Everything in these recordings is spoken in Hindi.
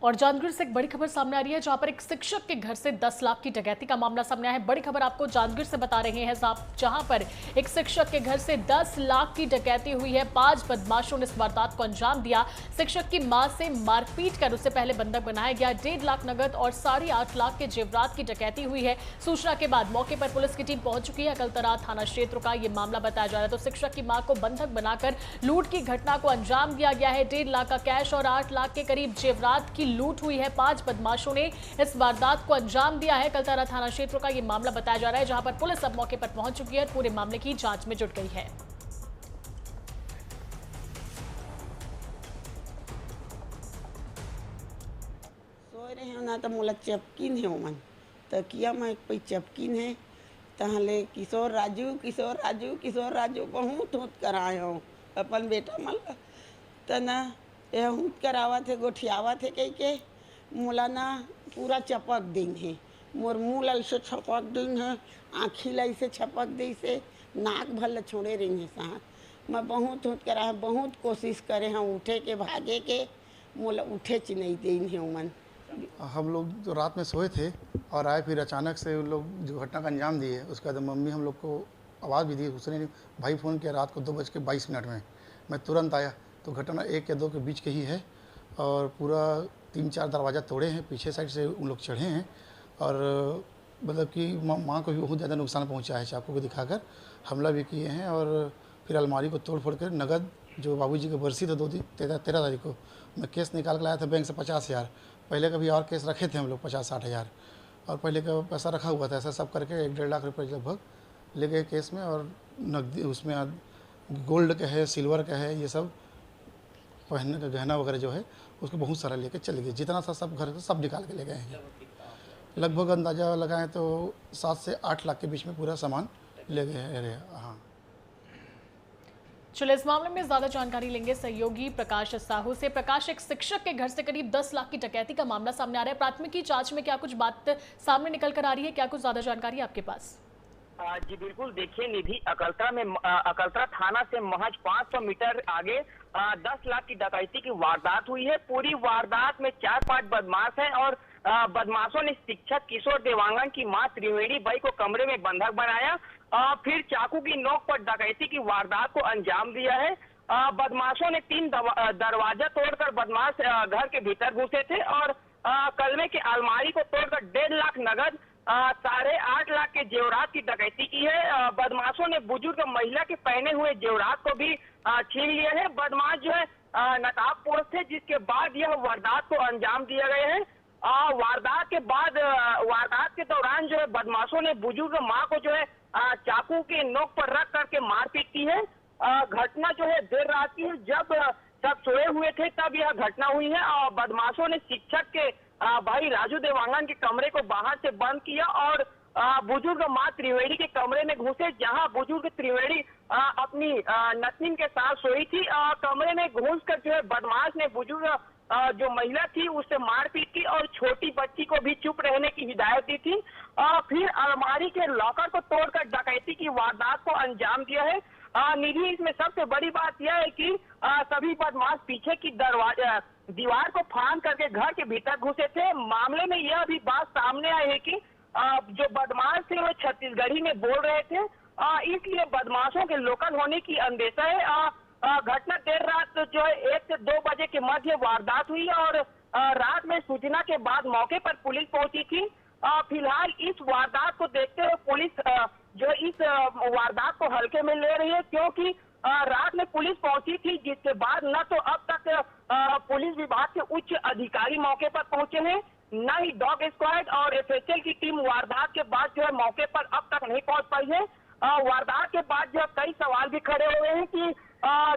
और जानगढ़ से एक बड़ी खबर सामने आ रही है, जहां पर एक शिक्षक के घर से 10 लाख की डकैती का मामला सामने आया है। बड़ी खबर आपको जानगढ़ से बता रहे हैं साहब, जहां पर एक शिक्षक के घर से 10 लाख की डकैती हुई है। 5 बदमाशों ने इस वारदात को अंजाम दिया। शिक्षक की मां से मारपीट कर उससे पहले बंधक बनाया गया। 1.5 लाख नगद और 8.5 लाख के जेवरात की डकैती हुई है। सूचना के बाद मौके पर पुलिस की टीम पहुंच चुकी है। अकलतरा थाना क्षेत्र का यह मामला बताया जा रहा है। तो शिक्षक की मां को बंधक बनाकर लूट की घटना को अंजाम दिया गया है। 1.5 लाख का कैश और 8 लाख के करीब जेवरात की लूट हुई है। 5 बदमाशों ने इस वारदात को अंजाम दिया है। अकलतरा थाना क्षेत्र का यह मामला बताया जा रहा है, जहां पर पुलिस अब मौके पर पहुंच चुकी है। पूरे मामले की जांच में जुट गई है। सोए रहे हैं ना तो मोला चपकिन है ओमन तकिया में कोई चपकिन है तहले किशोर राजू बहुत होत कराए हो अपन बेटा मन तना यह होत करावा थे गोठियावा थे कह के मोला ना पूरा चपक दिन है। मोर मुँह ऐसे छपक दिन है, आँखी ला ऐसे छपक दी से, नाक भल छोड़े रही है साथ। मैं बहुत होत करा है, बहुत कोशिश करे हैं उठे के भागे के, मोला उठे च नहीं दिन है उमन। हम लोग जो रात में सोए थे और आए, फिर अचानक से उन लोग जो घटना का अंजाम दिए, उसके बाद मम्मी हम लोग को आवाज़ भी दी। उसने भाई फ़ोन किया रात को 2:22 में। मैं तुरंत आया तो घटना 1 या 2 के बीच के ही है और पूरा 3-4 दरवाज़ा तोड़े हैं, पीछे साइड से उन लोग चढ़े हैं और मतलब कि माँ को भी बहुत ज़्यादा नुकसान पहुँचा है। चाकू को दिखाकर हमला भी किए हैं और फिर अलमारी को तोड़ फोड़ कर नगद, जो बाबूजी की बरसी था 13 तारीख को, मैं केस निकाल कर लाया था बैंक से 50,000। पहले कभी और केस रखे थे हम लोग 50-60 हज़ार और पहले का पैसा रखा हुआ था। ऐसा सब करके 1-1.5 लाख रुपये लगभग ले गए केस में। और नकदी उसमें गोल्ड का है, सिल्वर का है, ये सब पहनने का गहना वगैरह जो है उसको बहुत सारा लेके चले गए। जितना था सब घर से सब निकाल के ले गए हैं। लगभग अंदाज़ा लगाएं तो 7 से 8 लाख के बीच में पूरा सामान ले गए हैं। हाँ, चलिए इस मामले में ज्यादा जानकारी लेंगे सहयोगी प्रकाश साहू से। प्रकाश, एक शिक्षक के घर से करीब 10 लाख की डकैती का मामला सामने आ रहा है। प्राथमिकी जांच में क्या कुछ बात सामने निकल कर आ रही है? क्या कुछ ज्यादा जानकारी आपके पास? जी बिल्कुल, देखिए निधि, अकलतरा थाना से महज 500 मीटर आगे 10 लाख की डकैती की वारदात हुई है। पूरी वारदात में 4-5 बदमाश हैं और बदमाशों ने शिक्षक किशोर देवांगन की मां त्रिवेणी बाई को कमरे में बंधक बनाया, फिर चाकू की नोक पर डकैती की वारदात को अंजाम दिया है। बदमाशों ने 3 दरवाजा तोड़कर बदमाश घर के भीतर घुसे थे और कलमे की अलमारी को तोड़कर 1.5 लाख नगद 8.5 लाख के जेवरात की डकैती की है। बदमाशों ने बुजुर्ग महिला के पहने हुए जेवरात को भी छीन लिया है। बदमाश जो है नकाबपोश थे, जिसके बाद यह वारदात को अंजाम दिया गया है। वारदात के दौरान जो है बदमाशों ने बुजुर्ग मां को जो है चाकू के नोक पर रख करके मारपीट की है। घटना जो है देर रात की है, जब सब सोए हुए थे तब यह घटना हुई है। और बदमाशों ने शिक्षक के भाई राजू देवांगन के कमरे को बाहर से बंद किया और बुजुर्ग मां त्रिवेणी के कमरे में घुसे, जहां बुजुर्ग त्रिवेणी अपनी नतनी के साथ सोई थी। कमरे में घुसकर जो है बदमाश ने बुजुर्ग जो महिला थी उससे मारपीट की और छोटी बच्ची को भी चुप रहने की हिदायत दी थी। फिर अलमारी के लॉकर को तोड़कर डकैती की वारदात को अंजाम दिया है। निधि, इसमें सबसे बड़ी बात यह है कि सभी बदमाश पीछे की दीवार को फांद करके घर के भीतर घुसे थे। मामले में यह भी बात सामने आई है कि जो बदमाश थे वो छत्तीसगढ़ी में बोल रहे थे, इसलिए बदमाशों के लोकल होने की अंदेशा है। घटना देर रात जो है 1 से 2 बजे के मध्य वारदात हुई और रात में सूचना के बाद मौके पर पुलिस पहुंची थी। फिलहाल इस वारदात को देखते हुए पुलिस जो इस वारदात को हल्के में ले रही है, क्योंकि रात में पुलिस पहुंची थी, जिसके बाद न तो अब तक पुलिस विभाग के उच्च अधिकारी मौके पर पहुंचे हैं, न ही डॉग स्क्वाड और एफएसएल की टीम वारदात के बाद जो है मौके पर अब तक नहीं पहुंच पाई है। वारदात के बाद जो कई सवाल भी खड़े हुए हैं कि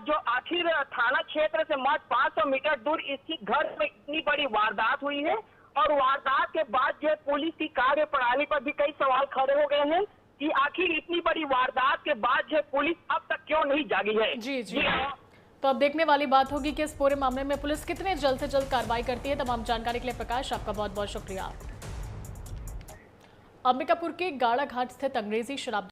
जो आखिर थाना क्षेत्र से महज 500 मीटर दूर स्थित घर में इतनी बड़ी वारदात हुई है और वारदात के बाद जो पुलिस की कार्य प्रणाली पर भी कई सवाल खड़े हो गए हैं कि आखिर इतनी बड़ी वारदात के बाद जो पुलिस अब तक क्यों नहीं जागी है। जी। तो अब देखने वाली बात होगी कि इस पूरे मामले में पुलिस कितने जल्द से जल्द कार्रवाई करती है। तमाम जानकारी के लिए प्रकाश आपका बहुत बहुत शुक्रिया। अंबिकापुर के गाड़ा घाट स्थित अंग्रेजी शराब